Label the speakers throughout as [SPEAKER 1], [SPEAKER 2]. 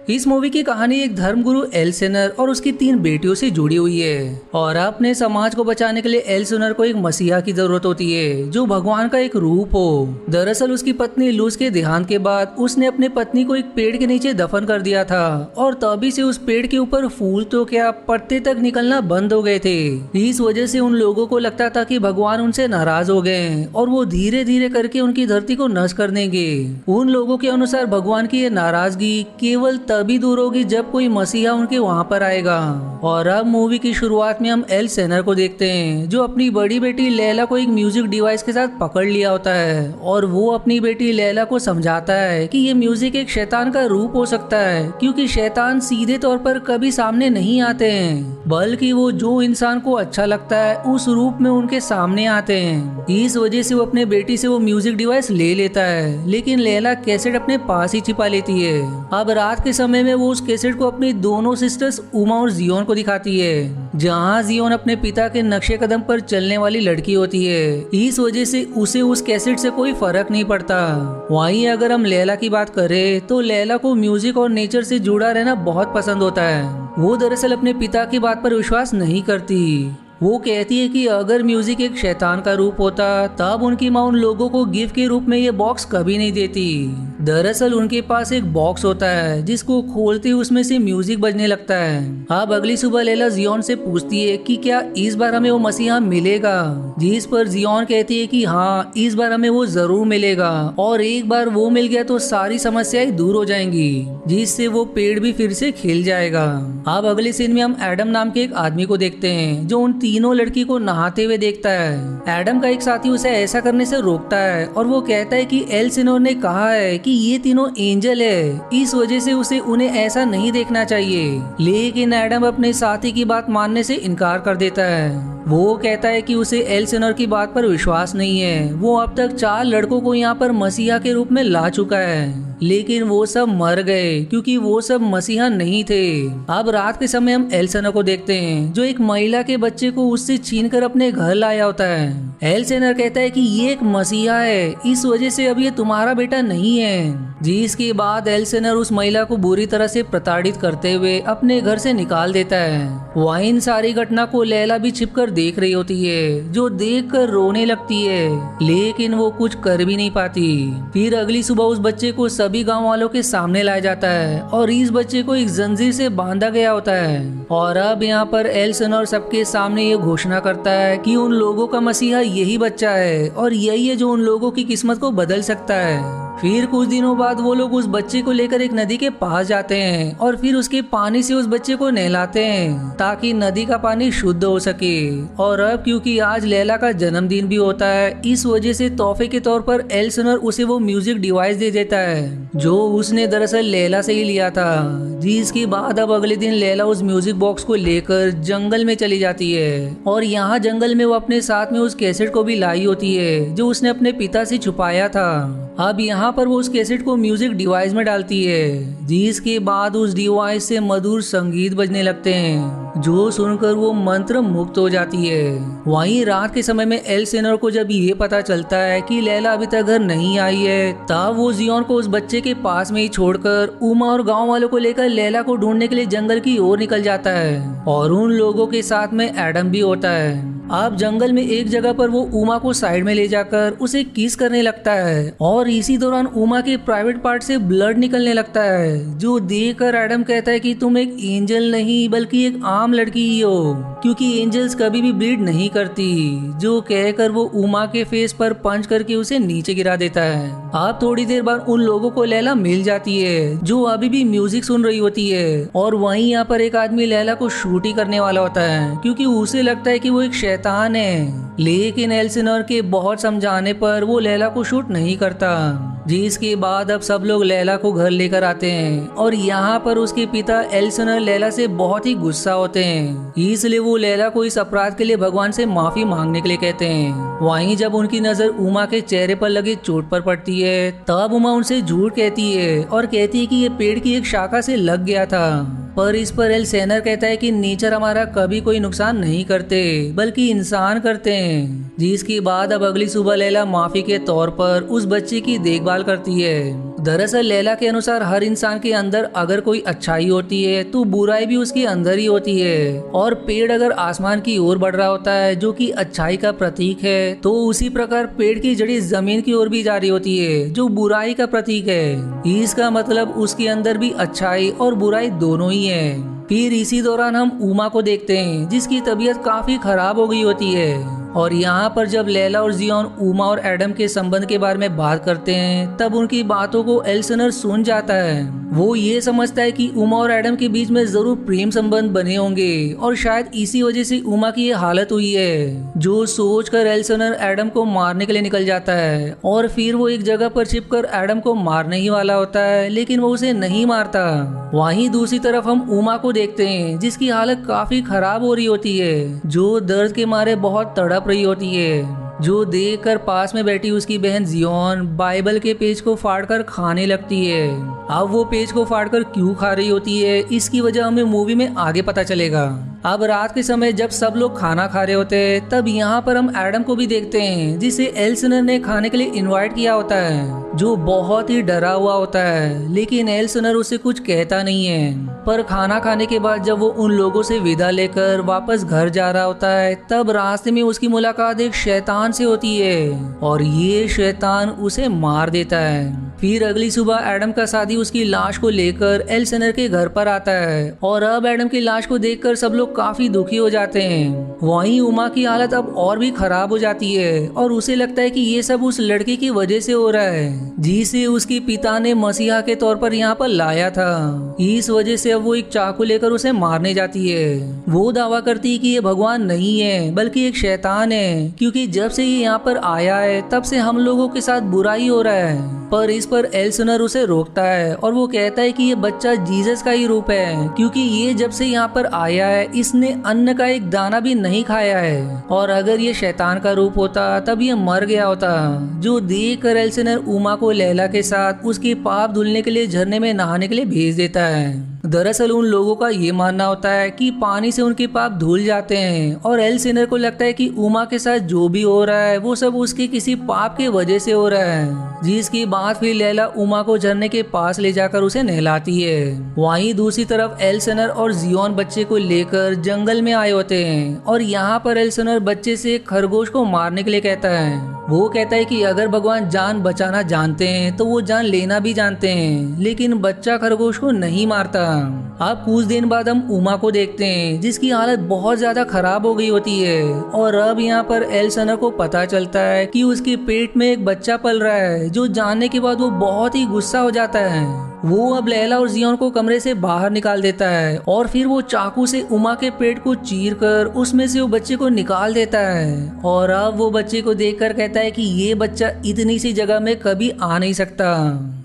[SPEAKER 1] इस मूवी की कहानी एक धर्मगुरु एल्सेनर और उसकी 3 बेटियों से जुड़ी हुई है और अपने समाज को बचाने के लिए एल्सेनर को एक मसीहा की जरूरत होती है जो भगवान का एक रूप हो। दरअसल उसकी पत्नी लूस के देहांत के बाद उसने अपनी पत्नी को एक पेड़ के नीचे दफन कर दिया था और तभी से उस पेड़ के ऊपर फूल तो क्या पत्ते तक निकलना बंद हो गए थे। इस वजह से उन लोगों को लगता था कि भगवान उनसे नाराज हो गए और वो धीरे धीरे करके उनकी धरती को नष्ट कर देंगे। उन लोगों के अनुसार भगवान की ये नाराजगी केवल तभी दूर होगी जब कोई मसीहा उनके वहाँ पर आएगा। और अब मूवी की शुरुआत में हम एल्सेनर को देखते हैं जो अपनी बड़ी बेटी लैला को एक म्यूजिक डिवाइस के साथ पकड़ लिया होता है और वो अपनी बेटी लैला को समझाता है कि ये म्यूजिक एक शैतान का रूप हो सकता है क्योंकि शैतान सीधे तौर पर कभी सामने नहीं आते हैं बल्कि वो जो इंसान को अच्छा लगता है उस रूप में उनके सामने आते हैं। इस वजह से वो अपने बेटी से वो म्यूजिक डिवाइस ले लेता है लेकिन लैला कैसेट अपने पास ही छिपा लेती है। अब रात के समय में वो उस कैसेट को अपनी दोनों सिस्टर्स उमा और जियोन को दिखाती है जहाँ जियोन अपने पिता के नक्शे कदम पर चलने वाली लड़की होती है। इस वजह से उसे उस कैसेट से कोई फर्क नहीं पड़ता। वहीं अगर हम लैला की बात करें तो लैला को म्यूजिक और नेचर से जुड़ा रहना बहुत पसंद होता है। वो दरअसल अपने पिता की बात पर विश्वास नहीं करती। वो कहती है कि अगर म्यूजिक एक शैतान का रूप होता तब उनकी माँ उन लोगों को गिफ्ट के रूप में ये बॉक्स कभी नहीं देती। दरअसल उनके पास एक बॉक्स होता है जिसको खोलते ही उसमें से म्यूजिक बजने लगता है। अब अगली सुबह लैला जियोन से पूछती है कि क्या इस बार हमें वो मसीहा मिलेगा, जिस पर जियोन कहती है कि हाँ इस बार हमें वो जरूर मिलेगा और एक बार वो मिल गया तो सारी समस्याएं दूर हो जाएंगी जिससे वो पेड़ भी फिर से खिल जाएगा। अब अगले सीन में हम एडम नाम के एक आदमी को देखते हैं जो उन तीनों लड़की को नहाते हुए देखता है। एडम का एक साथी उसे ऐसा करने से रोकता है और वो कहता है कि एल्सेनोर ने कहा है कि ये तीनों एंजल है, इस वजह से उसे उन्हें ऐसा नहीं देखना चाहिए। लेकिन एडम अपने साथी की बात मानने से इनकार कर देता है। वो कहता है कि उसे एल्सेनोर की बात पर विश्वास नहीं है। वो अब तक 4 लड़कों को यहाँ पर मसीहा के रूप में ला चुका है लेकिन वो सब मर गए क्योंकि वो सब मसीहा नहीं थे। अब रात के समय हम एल्सेनर को देखते हैं जो एक महिला के बच्चे को उससे छीनकर अपने घर लाया होता है। एल्सेनर कहता है कि ये एक मसीहा है, इस वजह से अब ये तुम्हारा बेटा नहीं है। जिसके बाद एल्सेनर उस महिला को बुरी तरह से प्रताड़ित करते हुए अपने घर से निकाल देता है। वहीं इन सारी घटना को लैला भी छिपकर देख रही होती है जो देखकर रोने लगती है लेकिन वो कुछ कर भी नहीं पाती। फिर अगली सुबह उस बच्चे को सभी गांव वालों के सामने लाया जाता है और इस बच्चे को एक जंजीर से बांधा गया होता है। और अब यहाँ पर एल्सेनर सबके सामने ये घोषणा करता है कि उन लोगों का मसीहा यही बच्चा है और यही है जो उन लोगों की किस्मत को बदल सकता है। फिर कुछ दिनों बाद वो लोग उस बच्चे को लेकर एक नदी के पास जाते हैं और फिर उसके पानी से उस बच्चे को नहलाते हैं ताकि नदी का पानी शुद्ध हो सके। और अब क्योंकि आज लैला का जन्मदिन भी होता है इस वजह से तोहफे के तौर पर एल्सेनर उसे वो म्यूजिक डिवाइस दे देता है जो उसने दरअसल लैला से ही लिया था। जिसके बाद अब अगले दिन लैला उस म्यूजिक बॉक्स को लेकर जंगल में चली जाती है और यहाँ जंगल में वो अपने साथ में उस कैसेट को भी लाई होती है जो उसने अपने पिता से छुपाया था। अब यहाँ पर वो उस कैसेट को म्यूजिक डिवाइस में डालती है जिसके बाद उस डिवाइस से मधुर संगीत बजने लगते हैं जो सुनकर वो मंत्र मुक्त हो जाती है। वहीं रात के समय में एल्सेनर को जब ये पता चलता है कि लैला अभी तक घर नहीं आई है तब वो जियोन को उस बच्चे के पास में ही छोड़कर उमा और गांव वालों को लेकर लैला को ढूंढने के लिए जंगल की ओर निकल जाता है और उन लोगों के साथ में एडम भी होता है। अब जंगल में एक जगह पर वो उमा को साइड में ले जाकर उसे किस करने लगता है और इसी दौरान उमा के प्राइवेट पार्ट से ब्लड निकलने लगता है जो देखकर एडम कहता है कि तुम एक एंजल नहीं बल्कि एक आम लड़की ही हो क्योंकि एंजल्स कभी भी ब्लीड नहीं करती। जो कहकर वो उमा के फेस पर पंच करके उसे नीचे गिरा देता है। अब थोड़ी देर बाद उन लोगों को लैला मिल जाती है जो अभी भी म्यूजिक सुन रही होती है और वहीं यहाँ पर एक आदमी लैला को शूट ही करने वाला होता है क्योंकि उसे लगता है कि वो एक शैतान है। लेकिन एल्सेनर के बहुत समझाने पर वो लैला को शूट नहीं करता। जिसके बाद अब सब लोग लैला को घर लेकर आते हैं और यहाँ पर उसके पिता एल्सेनर लैला से बहुत ही गुस्सा होते हैं इसलिए वो लैला को इस अपराध के लिए भगवान से माफी मांगने के लिए कहते हैं। वहीं जब उनकी नजर उमा के चेहरे पर लगे चोट पर पड़ती है तब उमा उनसे झूठ कहती है और कहती है कि ये पेड़ की एक शाखा से लग गया था पर इस पर एल्सेनर कहता है कि नेचर हमारा कभी कोई नुकसान नहीं करते बल्कि इंसान करते हैं। जिसके बाद अब अगली सुबह लैला माफी के तौर पर उस बच्चे की देखभाल करती है दरअसल लैला के अनुसार हर इंसान के अंदर अगर कोई अच्छाई होती है तो बुराई भी उसके अंदर ही होती है, और पेड़ अगर आसमान की ओर बढ़ रहा होता है जो कि अच्छाई का प्रतीक है, तो उसी प्रकार पेड़ की जड़ी जमीन की ओर भी जा रही होती है जो बुराई का प्रतीक है। इसका मतलब उसके अंदर भी अच्छाई और बुराई दोनों ही है। फिर इसी दौरान हम उमा को देखते हैं जिसकी तबीयत काफी खराब हो गई होती है, और यहाँ पर जब लैला और जियोन उमा और एडम के संबंध के बारे में बात करते हैं तब उनकी बातों को एल्सनर सुन जाता है। वो ये समझता है कि उमा और एडम के बीच में जरूर प्रेम संबंध बने होंगे और शायद इसी वजह से उमा की ये हालत हुई है, जो सोचकर एल्सनर एडम को मारने के लिए निकल जाता है। और फिर वो एक जगह पर छिपकर एडम को मारने ही वाला होता है, लेकिन वो उसे नहीं मारता। वहीं दूसरी तरफ हम उमा को देखते हैं जिसकी हालत काफी खराब हो रही होती है, जो दर्द के मारे बहुत तड़प रही होती है, जो देखकर पास में बैठी उसकी बहन जियोन बाइबल के पेज को फाड़कर खाने लगती है। अब वो पेज को फाड़कर क्यों खा रही होती है इसकी वजह हमें मूवी में आगे पता चलेगा। अब रात के समय जब सब लोग खाना खा रहे होते हैं तब यहाँ पर हम एडम को भी देखते हैं जिसे एल्सनर ने खाने के लिए इनवाइट किया होता है, जो बहुत ही डरा हुआ होता है, लेकिन एल्सनर उसे कुछ कहता नहीं है। पर खाना खाने के बाद जब वो उन लोगों से विदा लेकर वापस घर जा रहा होता है तब रास्ते में उसकी मुलाकात एक शैतान से होती है और ये शैतान उसे मार देता है। फिर अगली सुबह एडम का साथी उसकी लाश को लेकर एल्सनर के घर पर आता है और अब एडम की लाश को देखकर सब लोग काफी दुखी हो जाते हैं। वहीं उमा की हालत अब और भी खराब हो जाती है और उसे लगता है कि ये सब उस लड़के की वजह से हो रहा है जिसे उसके पिता ने मसीहा के तौर पर यहाँ पर लाया था। इस वजह से अब वो एक चाकू लेकर उसे मारने जाती है। वो दावा करती है कि ये भगवान नहीं है बल्कि एक शैतान है, क्योंकि जब से ये यहाँ पर आया है तब से हम लोगों के साथ बुराई हो रहा है। पर इस पर एल्सनर उसे रोकता है और वो कहता है कि ये बच्चा जीसस का ही रूप है, क्योंकि ये जब से यहाँ पर आया है इसने अन्न का एक दाना भी नहीं खाया है, और अगर ये शैतान का रूप होता तब ये मर गया होता। जो देख कर एल्सनर उमा को लैला के साथ उसके पाप धुलने के लिए झरने में नहाने के लिए भेज देता है। दरअसल उन लोगों का ये मानना होता है कि पानी से उनके पाप धुल जाते हैं, और एल्सनर को लगता है कि उमा के साथ जो भी हो रहा है वो सब उसके किसी पाप के वजह से हो रहा है, जिसकी बात फिर लैला उमा को झरने के पास ले जाकर उसे नहलाती है। वहीं दूसरी तरफ एल्सनर और जियोन बच्चे को लेकर जंगल में आए होते हैं, और यहाँ पर एल्सनर बच्चे से खरगोश को मारने के लिए कहता है। वो कहता है कि अगर भगवान जान बचाना जानते हैं तो वो जान लेना भी जानते हैं, लेकिन बच्चा खरगोश को नहीं मारता। अब कुछ दिन बाद हम उमा को देखते हैं जिसकी हालत बहुत ज्यादा खराब हो गई होती है, और अब यहाँ पर एल्सनर को पता चलता है कि उसके पेट में एक बच्चा पल रहा है, जो जानने के बाद वो बहुत ही गुस्सा हो जाता है। वो अब लैला और जियोन को कमरे से बाहर निकाल देता है और फिर वो चाकू से उमा के पेट को चीर कर उसमें से वो बच्चे को निकाल देता है, और अब वो बच्चे को देखकर कहता है कि ये बच्चा इतनी सी जगह में कभी आ नहीं सकता,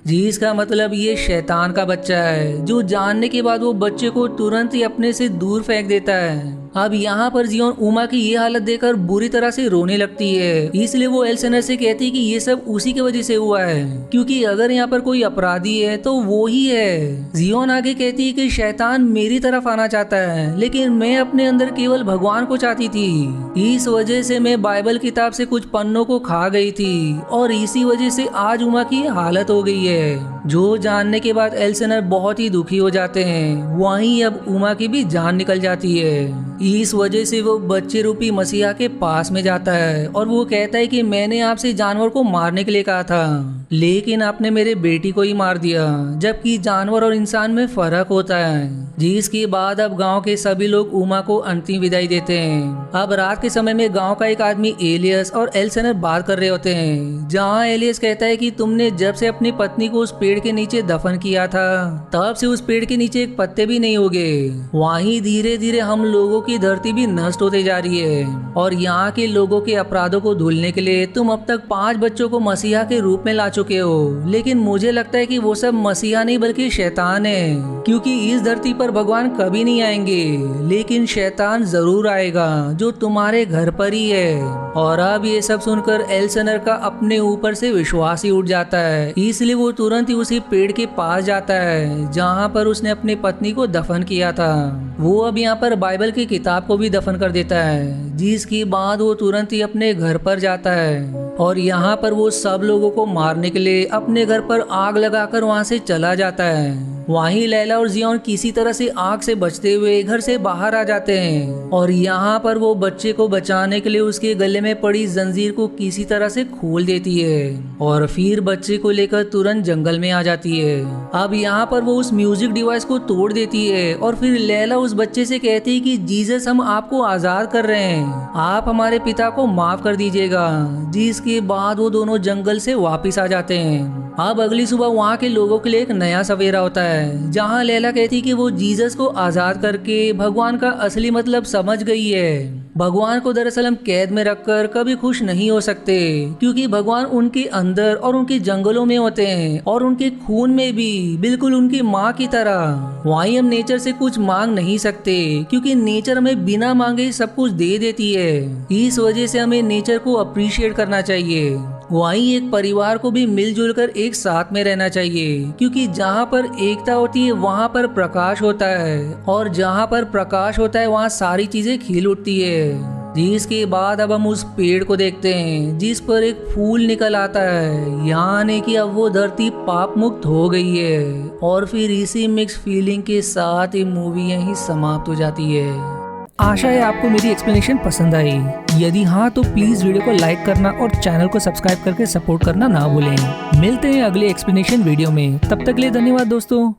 [SPEAKER 1] जिसका मतलब ये शैतान का बच्चा है। जो जानने के बाद वो बच्चे को तुरंत ही अपने से दूर फेंक देता है। अब यहाँ पर जियोन उमा की ये हालत देखकर बुरी तरह से रोने लगती है, इसलिए वो एल्सनर से कहती है कि ये सब उसी की वजह से हुआ है, क्योंकि अगर यहाँ पर कोई अपराधी है तो वो ही है। जियोन आगे कहती है कि शैतान मेरी तरफ आना चाहता है, लेकिन मैं अपने अंदर केवल भगवान को चाहती थी। इस वजह से मैं बाइबल किताब से कुछ पन्नों को खा गई थी, और इसी वजह से आज उमा की हालत हो गई है। जो जानने के बाद एल्सनर बहुत ही दुखी हो जाते हैं। वहीं अब उमा की भी जान निकल जाती है। इस वजह से वो बच्चे रूपी मसीहा के पास में जाता है और वो कहता है कि मैंने आपसे जानवर को मारने के लिए कहा था, लेकिन आपने मेरे बेटी को ही मार दिया, जबकि जानवर और इंसान में फर्क होता है। जिसके बाद अब गांव के सभी लोग उमा को अंतिम विदाई देते हैं। अब रात के समय में गांव का एक आदमी एलियस और एल्सनर बात कर रहे होते हैं, जहां एलियस कहता है कि तुमने जब से अपनी पत्नी को उस पेड़ के नीचे दफन किया था तब से उस पेड़ के नीचे एक पत्ते भी नहीं उगे। वहीं धीरे धीरे हम लोगों की धरती भी नष्ट होते जा रही है, और यहाँ के लोगों के अपराधों को धुलने के लिए तुम अब तक 5 बच्चों को मसीहा के रूप में ला चुके हो, लेकिन मुझे लगता है कि वो सब मसीहा नहीं बल्कि शैतान है, क्योंकि इस धरती पर भगवान कभी नहीं आएंगे, लेकिन शैतान जरूर आएगा जो तुम्हारे घर पर ही है। और अब ये सब सुनकर एल्सनर का अपने ऊपर से विश्वास ही उठ जाता है, इसलिए वो तुरंत ही उसी पेड़ के पास जाता है जहाँ पर उसने अपनी पत्नी को दफन किया था। वो अब यहाँ पर बाइबल की किताब को भी दफन कर देता है, जिसके बाद वो तुरंत ही अपने घर पर जाता है और यहाँ पर वो सब लोगों को मारने के लिए अपने घर पर आग लगाकर वहाँ से चला जाता है। वहीं लैला और जियोन किसी तरह से आग से बचते हुए घर से बाहर आ जाते हैं और यहाँ पर वो बच्चे को बचाने के लिए उसके गले में पड़ी जंजीर को किसी तरह से खोल देती है और फिर बच्चे को लेकर तुरंत जंगल में आ जाती है। अब यहाँ पर वो उस म्यूजिक डिवाइस को तोड़ देती है और फिर लैला उस बच्चे से कहती है कि जीसस हम आपको आजाद कर रहे हैं, आप हमारे पिता को माफ कर दीजिएगा। जिसके बाद वो दोनों जंगल से वापस आ जाते हैं। अब अगली सुबह वहाँ के लोगों के लिए एक नया सवेरा होता है जहाँ लैला कहती कि वो जीसस को आजाद करके भगवान का असली मतलब समझ गई है। भगवान को दरअसल हम कैद में रखकर कभी खुश नहीं हो सकते क्योंकि भगवान उनके अंदर और उनके जंगलों में होते हैं और उनके खून में भी, बिल्कुल उनकी माँ की तरह। वहीं हम नेचर से कुछ मांग नहीं सकते क्योंकि नेचर हमें बिना मांगे सब कुछ दे देती है। इस वजह से हमें नेचर को अप्रिशिएट करना चाहिए। वहीं एक परिवार को भी मिलजुल कर एक साथ में रहना चाहिए क्योंकि जहाँ पर एकता होती है वहाँ पर प्रकाश होता है और जहाँ पर प्रकाश होता है वहाँ सारी चीजें खिल उठती है। जिसके बाद अब हम उस पेड़ को देखते हैं जिस पर एक फूल निकल आता है, यानी कि अब वो धरती पाप मुक्त हो गई है। और फिर इसी मिक्स फीलिंग के साथ ये मूवी यहीं समाप्त हो जाती है। आशा है आपको मेरी एक्सप्लेनेशन पसंद आई। यदि हाँ तो प्लीज वीडियो को लाइक करना और चैनल को सब्सक्राइब करके सपोर्ट करना ना भूलें। मिलते हैं अगले एक्सप्लेनेशन वीडियो में, तब तक के लिए धन्यवाद दोस्तों।